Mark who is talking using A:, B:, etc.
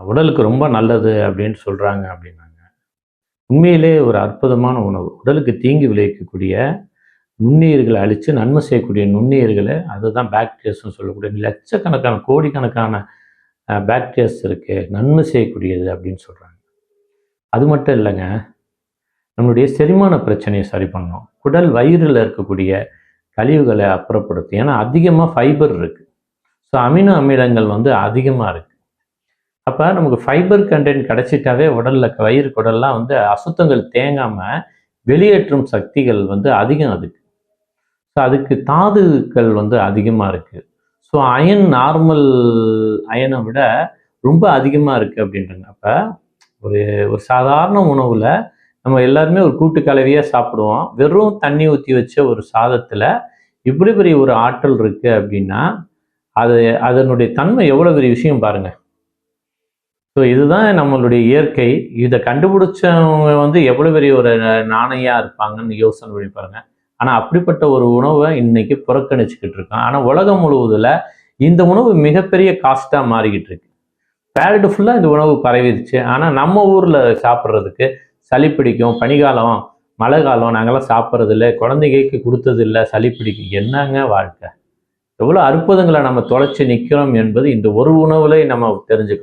A: உடலுக்கு ரொம்ப நல்லது அப்படின்னு சொல்கிறாங்க அப்படின்னாங்க. உண்மையிலே ஒரு அற்புதமான உணவு. உடலுக்கு தீங்கு விளைவிக்கக்கூடிய நுண்ணுயிர்களை அழித்து நன்மை செய்யக்கூடிய நுண்ணுயிர்களை அதுதான் பாக்டீரியாஸ்ன்னு சொல்லக்கூடிய லட்சக்கணக்கான கோடிக்கணக்கான பாக்டீரியாஸ் இருக்குது, நன்மை செய்யக்கூடியது அப்படின்னு சொல்கிறாங்க. அது மட்டும் இல்லைங்க, நம்மளுடைய செரிமான பிரச்சனையை சரி பண்ணணும். குடல் வயிறில் இருக்கக்கூடிய கழிவுகளை அப்புறப்படுத்தும். ஏன்னா அதிகமாக ஃபைபர் இருக்குது. ஸோ அமினோ அமிலங்கள் அதிகமாக இருக்குது. அப்போ நமக்கு ஃபைபர் கண்டென்ட் கிடைச்சிட்டாவே உடலில் வயிறு குடல்லாம் அசுத்தங்கள் தேங்காமல் வெளியேற்றும் சக்திகள் அதிகம் அதுக்கு. ஸோ அதுக்கு தாதுக்கள் அதிகமாக இருக்குது. ஸோ அயன் நார்மல் அயனை விட ரொம்ப அதிகமாக இருக்குது அப்படின்றாங்க. அப்போ ஒரு ஒரு சாதாரண உணவில் நம்ம எல்லாருமே ஒரு கூட்டு கலவையாக சாப்பிடுவோம். வெறும் தண்ணி ஊற்றி வச்ச ஒரு சாதத்தில் இப்படி பெரிய ஒரு ஆற்றல் இருக்குது அப்படின்னா அதனுடைய தன்மை எவ்வளோ பெரிய விஷயம் பாருங்கள். ஸோ இதுதான் நம்மளுடைய இயற்கை. இதை கண்டுபிடிச்சவங்க எவ்வளோ பெரிய ஒரு நாணயம் இருப்பாங்கன்னு யோசனை பண்ணி பாருங்க. ஆனால் அப்படிப்பட்ட ஒரு உணவை இன்னைக்கு புறக்கணிச்சுக்கிட்டு இருக்கோம். ஆனால் உலகம் முழுவதில் இந்த உணவு மிகப்பெரிய காஸ்ட்டாக மாறிக்கிட்டு இருக்கு. வேர்ல்டு ஃபுல்லாக இந்த உணவு பரவிடுச்சு. ஆனால் நம்ம ஊரில் சாப்பிட்றதுக்கு சளி பிடிக்கும், பனிக்காலம் மழை காலம் நாங்கள்லாம் சாப்பிட்றதில்ல, குழந்தைகளுக்கு கொடுத்ததில்லை, சளி பிடிக்கும். என்னங்க வாழ்க்கை! எவ்வளோ அற்புதங்களை நம்ம தொலைச்சி நிற்கிறோம் என்பது இந்த ஒரு உணவுல நம்ம தெரிஞ்சுக்கணும்.